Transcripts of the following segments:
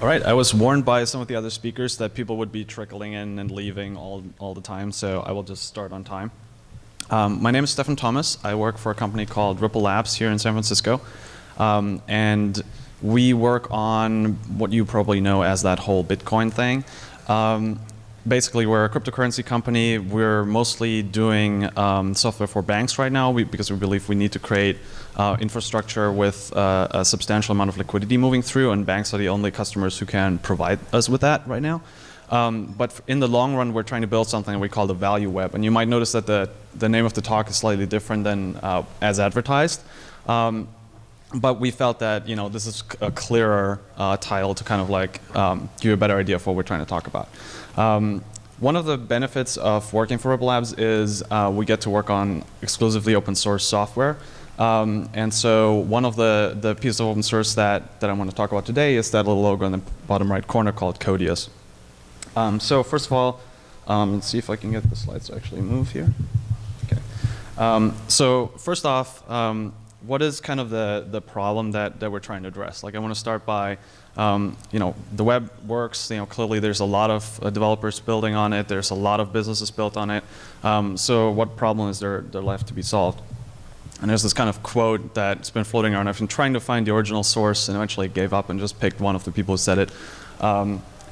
All right, I was warned by some of the other speakers that people would be trickling in and leaving all the time, so I will just start on time. My name is Stefan Thomas. I work for a company called Ripple Labs here in San Francisco. And we work on what you probably know as that whole Bitcoin thing. Basically, we're a cryptocurrency company. We're mostly doing software for banks right now because we believe we need to create infrastructure with a substantial amount of liquidity moving through, and banks are the only customers who can provide us with that right now. But in the long run, we're trying to build something we call the value web. And you might notice that the name of the talk is slightly different than as advertised. But we felt that this is a clearer title to kind of like give you a better idea of what we're trying to talk about. One of the benefits of working for Ripple Labs is we get to work on exclusively open source software. And so one of the pieces of open source that I want to talk about today is that little logo in the bottom right corner called Codius. So first of all, let's see if I can get the slides to actually move here. Okay. So first off, what is kind of the problem that we're trying to address? Like I want to start by, the web works. Clearly there's a lot of developers building on it. There's a lot of businesses built on it. So what problem is there left to be solved? And there's this kind of quote that's been floating around. I've been trying to find the original source and eventually gave up and just picked one of the people who said it.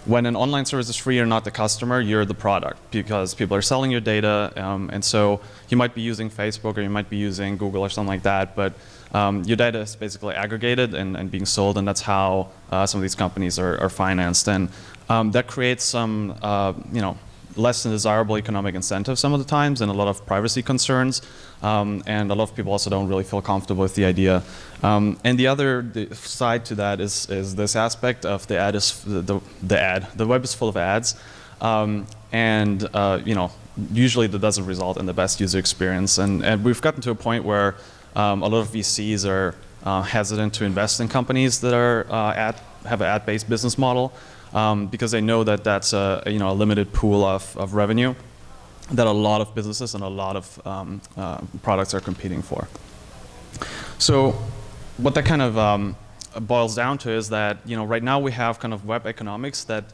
When an online service is free, you're not the customer, you're the product, because people are selling your data, and so you might be using Facebook or you might be using Google or something like that, but your data is basically aggregated and being sold, and that's how some of these companies are financed. And that creates some less than desirable economic incentives some of the times, and a lot of privacy concerns, and a lot of people also don't really feel comfortable with the idea. And the other side to that is this aspect of the ad is the web is full of ads, and usually that doesn't result in the best user experience. And we've gotten to a point where a lot of VCs are hesitant to invest in companies that are have an ad-based business model. Because they know that that's a limited pool of revenue that a lot of businesses and a lot of products are competing for. So what that kind of boils down to is that right now we have kind of web economics that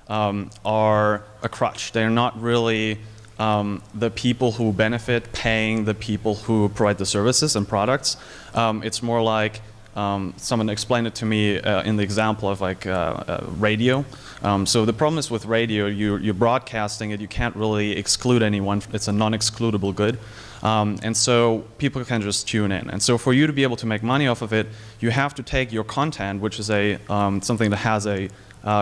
are a crutch. They're not really the people who benefit paying the people who provide the services and products. It's more like someone explained it to me in the example of like radio. So the problem is with radio, you're broadcasting it, you can't really exclude anyone. It's a non-excludable good. And so people can just tune in. And so for you to be able to make money off of it, you have to take your content, which is something that has a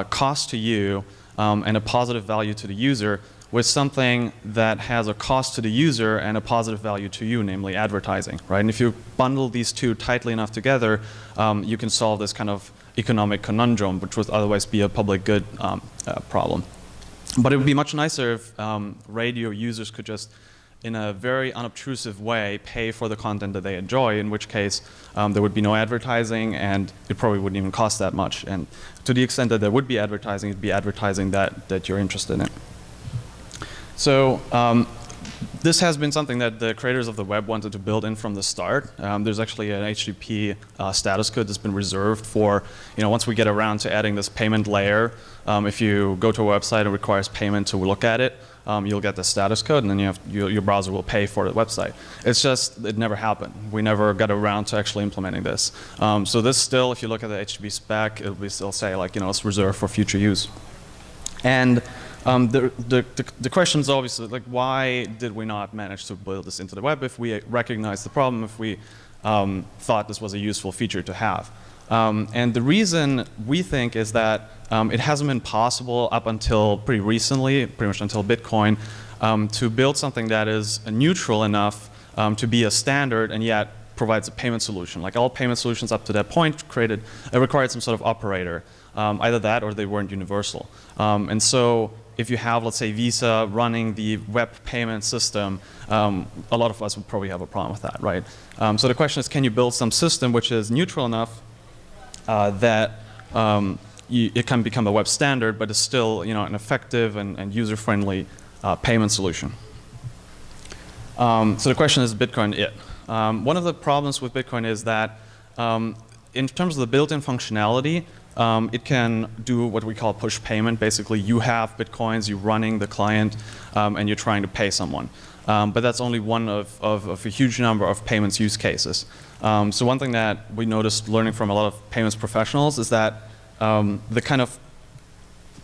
cost to you and a positive value to the user, with something that has a cost to the user and a positive value to you, namely advertising, right? And if you bundle these two tightly enough together, you can solve this kind of economic conundrum, which would otherwise be a public good problem. But it would be much nicer if radio users could just, in a very unobtrusive way, pay for the content that they enjoy, in which case there would be no advertising and it probably wouldn't even cost that much. And to the extent that there would be advertising, it'd be advertising that you're interested in. So this has been something that the creators of the web wanted to build in from the start. There's actually an HTTP status code that's been reserved for, once we get around to adding this payment layer, if you go to a website and it requires payment to look at it, you'll get the status code, and then your browser will pay for the website. It's just, it never happened. We never got around to actually implementing this. So this still, if you look at the HTTP spec, it will still say like, it's reserved for future use. And the question is obviously like, why did we not manage to build this into the web if we recognized the problem, if we thought this was a useful feature to have? And the reason we think is that it hasn't been possible up until pretty recently, pretty much until Bitcoin, to build something that is neutral enough to be a standard and yet provides a payment solution. Like all payment solutions up to that point required some sort of operator. Either that or they weren't universal. And so if you have, let's say, Visa running the web payment system, a lot of us would probably have a problem with that, right? So the question is, can you build some system which is neutral enough that it can become a web standard, but is still an effective and user-friendly payment solution? So the question is Bitcoin it? One of the problems with Bitcoin is that in terms of the built-in functionality, It can do what we call push payment. Basically, you have Bitcoins, you're running the client, and you're trying to pay someone. But that's only one of a huge number of payments use cases. So one thing that we noticed learning from a lot of payments professionals is that the kind of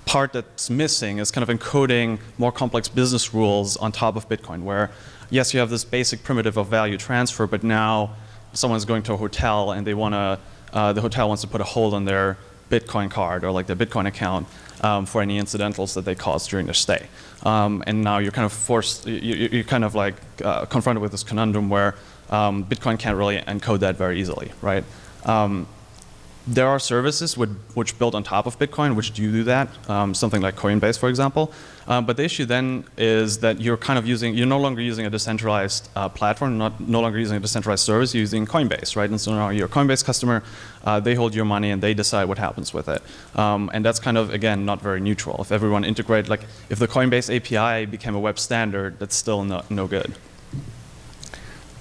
part that's missing is kind of encoding more complex business rules on top of Bitcoin, where yes, you have this basic primitive of value transfer, but now someone's going to a hotel and they want the hotel wants to put a hold on their Bitcoin card or like their Bitcoin account for any incidentals that they caused during their stay. And now you're kind of forced, you're kind of like confronted with this conundrum where Bitcoin can't really encode that very easily, right? There are services which build on top of Bitcoin which do that, something like Coinbase, for example. But the issue then is that you're no longer using a decentralized platform, no longer using a decentralized service, you're using Coinbase, right? And so now you're a Coinbase customer, they hold your money and they decide what happens with it. And that's kind of, again, not very neutral. If everyone integrate, like if the Coinbase API became a web standard, that's still no good.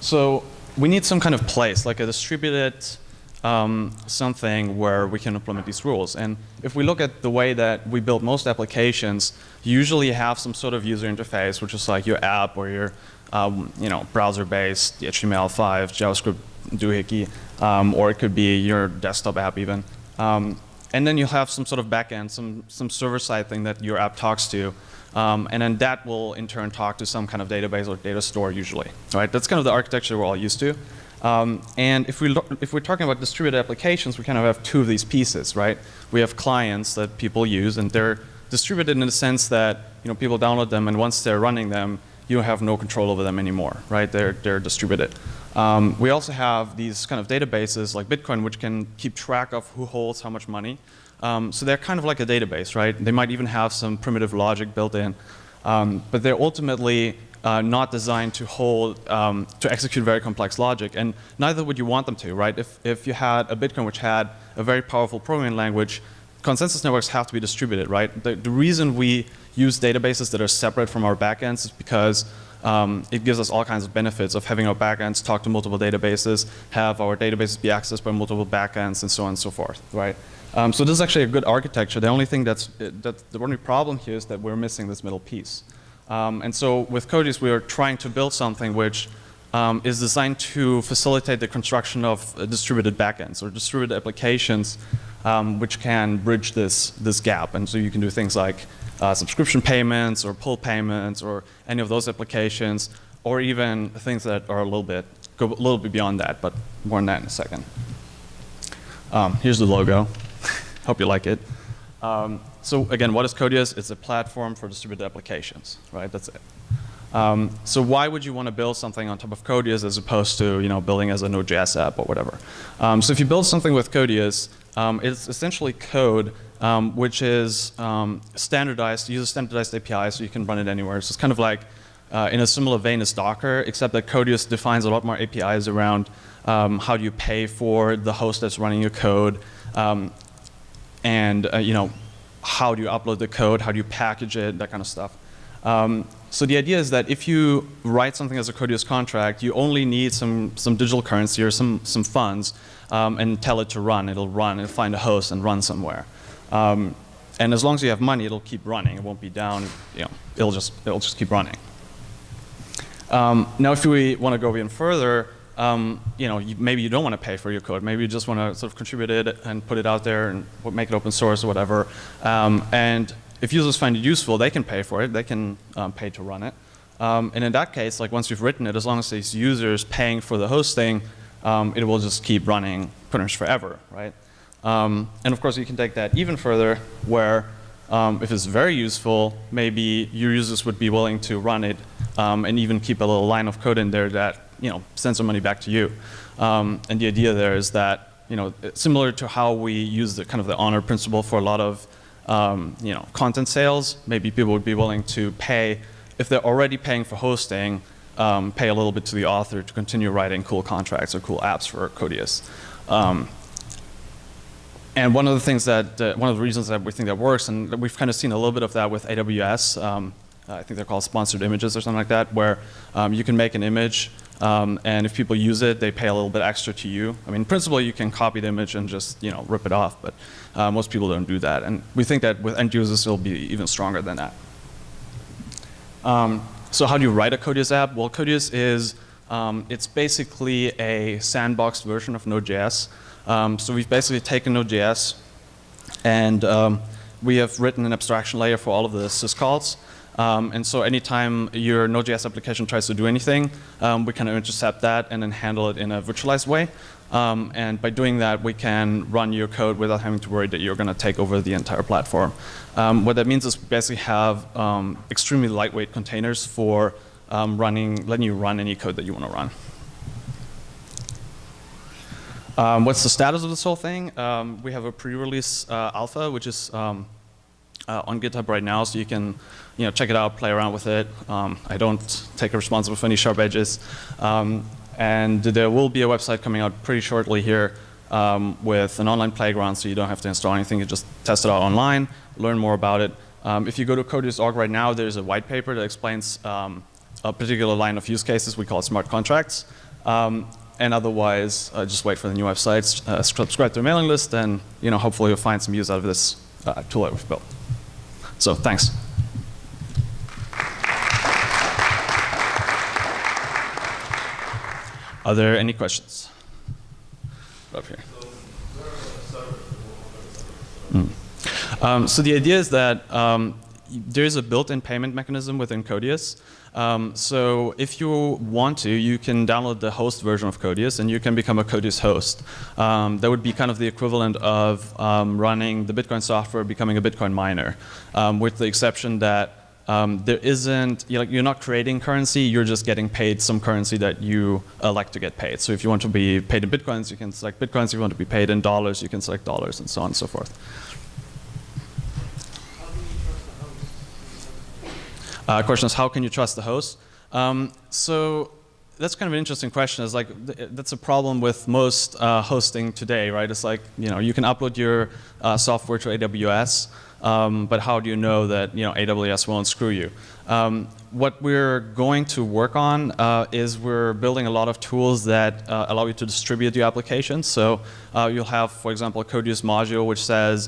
So we need some kind of place, like a distributed something where we can implement these rules. And if we look at the way that we build most applications, you usually have some sort of user interface, which is like your app or your browser-based HTML5, JavaScript doohickey, or it could be your desktop app even. And then you have some sort of backend, some server-side thing that your app talks to. And then that will in turn talk to some kind of database or data store usually. Right? That's kind of the architecture we're all used to. And if we're talking about distributed applications, we kind of have two of these pieces, right? We have clients that people use, and they're distributed in the sense that people download them, and once they're running them, you have no control over them anymore, right? They're distributed. We also have these kind of databases like Bitcoin, which can keep track of who holds how much money. So they're kind of like a database, right? They might even have some primitive logic built in, but they're ultimately not designed to to execute very complex logic, and neither would you want them to, right? If you had a Bitcoin which had a very powerful programming language, consensus networks have to be distributed, right? The reason we use databases that are separate from our backends is because it gives us all kinds of benefits of having our backends talk to multiple databases, have our databases be accessed by multiple backends, and so on and so forth, right? So this is actually a good architecture. The only thing the only problem here is that we're missing this middle piece. And so with Codius, we are trying to build something which is designed to facilitate the construction of distributed backends or distributed applications which can bridge this gap. And so you can do things like subscription payments or pull payments or any of those applications, or even things that are go a little bit beyond that, but more on that in a second. Here's the logo. Hope you like it. So again, what is Codius? It's a platform for distributed applications, right? That's it. So why would you want to build something on top of Codius as opposed to building as a Node.js app or whatever? So if you build something with Codius, it's essentially code which is standardized, uses standardized API, so you can run it anywhere. So it's kind of like in a similar vein as Docker, except that Codius defines a lot more APIs around how do you pay for the host that's running your code, and how do you upload the code, how do you package it, that kind of stuff. So the idea is that if you write something as a Codius contract, you only need some digital currency or some funds, and tell it to run. It'll find a host and run somewhere. And as long as you have money, it'll keep running. It won't be down. It'll just keep running. Now, if we want to go even further, maybe you don't want to pay for your code. Maybe you just want to sort of contribute it and put it out there and make it open source or whatever. And if users find it useful, they can pay for it. They can pay to run it. And in that case, like once you've written it, as long as these users paying for the hosting, it will just keep running pretty much forever, right? And of course, you can take that even further, where if it's very useful, maybe your users would be willing to run it and even keep a little line of code in there that sends some money back to you. And the idea there is that similar to how we use the kind of the honor principle for a lot of content sales, maybe people would be willing to pay, if they're already paying for hosting, pay a little bit to the author to continue writing cool contracts or cool apps for Codius. And one of the things one of the reasons that we think that works, and we've kind of seen a little bit of that with AWS, I think they're called sponsored images or something like that, where you can make an image And if people use it, they pay a little bit extra to you. I mean, in principle, you can copy the image and just rip it off, but most people don't do that. And we think that with end users, it'll be even stronger than that. So how do you write a Codius app? Well, Codius is it's basically a sandboxed version of Node.js. So we've basically taken Node.js and we have written an abstraction layer for all of the syscalls. And so anytime your Node.js application tries to do anything, we kind of intercept that and then handle it in a virtualized way. And by doing that, we can run your code without having to worry that you're going to take over the entire platform. What that means is we basically have extremely lightweight containers for letting you run any code that you want to run. What's the status of this whole thing? We have a pre-release alpha, which is on GitHub right now, so you can check it out, play around with it. I don't take responsibility for any sharp edges. And there will be a website coming out pretty shortly here with an online playground, so you don't have to install anything. You just test it out online, learn more about it. If you go to Codius.org right now, there's a white paper that explains a particular line of use cases. We call it smart contracts. And otherwise, just wait for the new websites, subscribe to the mailing list, and hopefully you'll find some use out of this tool that we've built. So thanks. Are there any questions? Up here. So the idea is that there's a built-in payment mechanism within Codius. So if you want to, you can download the host version of Codius and you can become a Codius host. That would be kind of the equivalent of running the Bitcoin software, becoming a Bitcoin miner, with the exception that there isn't, you're not creating currency, you're just getting paid some currency that you like to get paid. So if you want to be paid in Bitcoins, you can select Bitcoins. If you want to be paid in dollars, you can select dollars, and so on and so forth. Question is, how can you trust the host? So that's kind of an interesting question. It's like, that's a problem with most hosting today, right? It's like, you can upload your software to AWS, but how do you know that AWS won't screw you? What we're going to work on is we're building a lot of tools that allow you to distribute your applications. So you'll have, for example, a Codius module which says,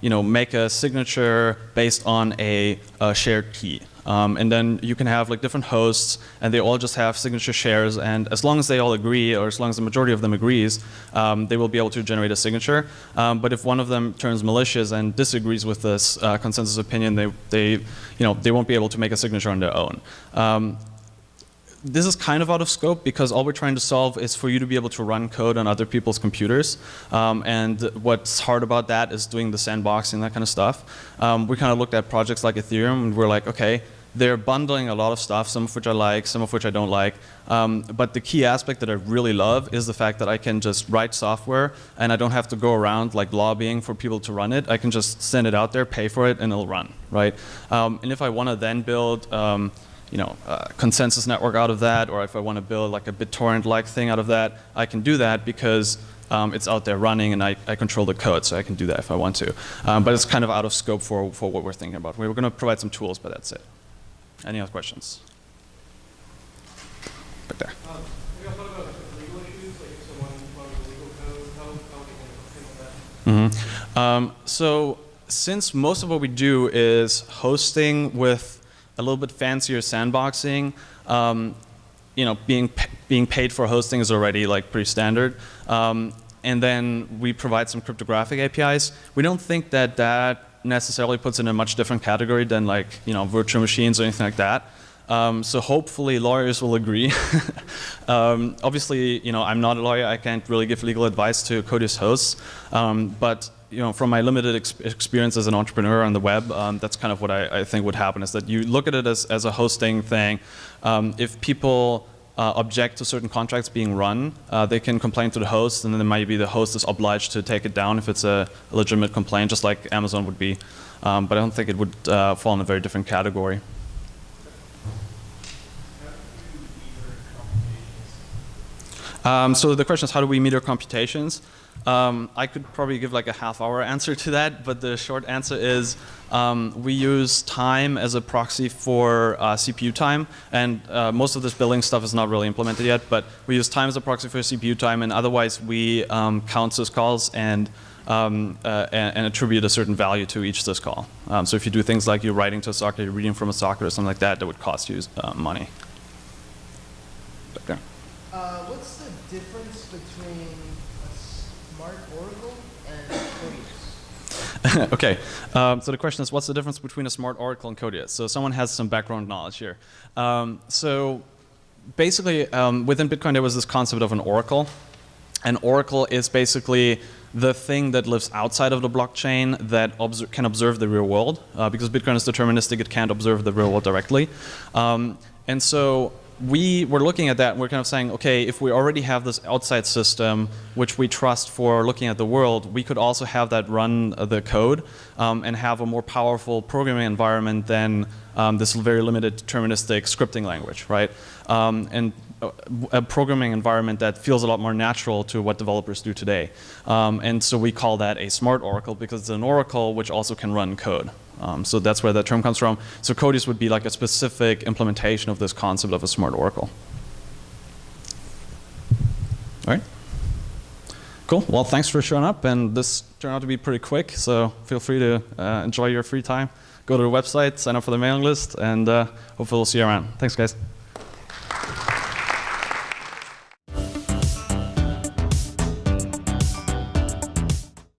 make a signature based on a shared key. And then you can have different hosts, and they all just have signature shares, and as long as they all agree, or as long as the majority of them agrees, they will be able to generate a signature. But if one of them turns malicious and disagrees with this consensus opinion, they won't be able to make a signature on their own. This is kind of out of scope because all we're trying to solve is for you to be able to run code on other people's computers. And what's hard about that is doing the sandboxing, that kind of stuff. We kind of looked at projects like Ethereum and we're like, okay, they're bundling a lot of stuff, some of which I like, some of which I don't like. But the key aspect that I really love is the fact that I can just write software and I don't have to go around lobbying for people to run it. I can just send it out there, pay for it, and it'll run, right? And if I want to then build a consensus network out of that, or if I want to build a BitTorrent-like thing out of that, I can do that because it's out there running and I control the code, so I can do that if I want to. But it's kind of out of scope for what we're thinking about. We were going to provide some tools, but that's it. Any other questions? Back there. We also talk about legal issues, like if someone runs legal code, how we can handle that? So since most of what we do is hosting with a little bit fancier sandboxing, being paid for hosting is already pretty standard. And then we provide some cryptographic APIs. We don't think that necessarily puts in a much different category than virtual machines or anything like that. So hopefully lawyers will agree. Obviously, I'm not a lawyer. I can't really give legal advice to Codius hosts. But from my limited experience as an entrepreneur on the web, that's kind of what I think would happen, is that you look at it as a hosting thing. If people object to certain contracts being run, they can complain to the host, and then maybe the host is obliged to take it down if it's a legitimate complaint, just like Amazon would be. But I don't think it would fall in a very different category. So the question is, how do we meter computations? I could probably give like a half-hour answer to that, but the short answer is we use time as a proxy for CPU time, and most of this billing stuff is not really implemented yet, but we use time as a proxy for CPU time, and otherwise we count syscalls and attribute a certain value to each syscall. So if you do things like you're writing to a socket, you're reading from a socket or something like that, that would cost you money. Back there. What's the difference between a smart oracle and Codius? Okay, so the question is, what's the difference between a smart oracle and Codius? So someone has some background knowledge here. So basically, within Bitcoin, there was this concept of an oracle. An oracle is basically the thing that lives outside of the blockchain that can observe the real world. Because Bitcoin is deterministic, it can't observe the real world directly. And so we were looking at that and we're kind of saying, okay, if we already have this outside system which we trust for looking at the world, we could also have that run the code and have a more powerful programming environment than this very limited deterministic scripting language, right? And a programming environment that feels a lot more natural to what developers do today. And so we call that a smart oracle because it's an oracle which also can run code. So that's where that term comes from. So Codius would be like a specific implementation of this concept of a smart oracle. All right. Cool. Well, thanks for showing up. And this turned out to be pretty quick. So feel free to enjoy your free time. Go to the website, sign up for the mailing list, and hopefully we'll see you around. Thanks, guys.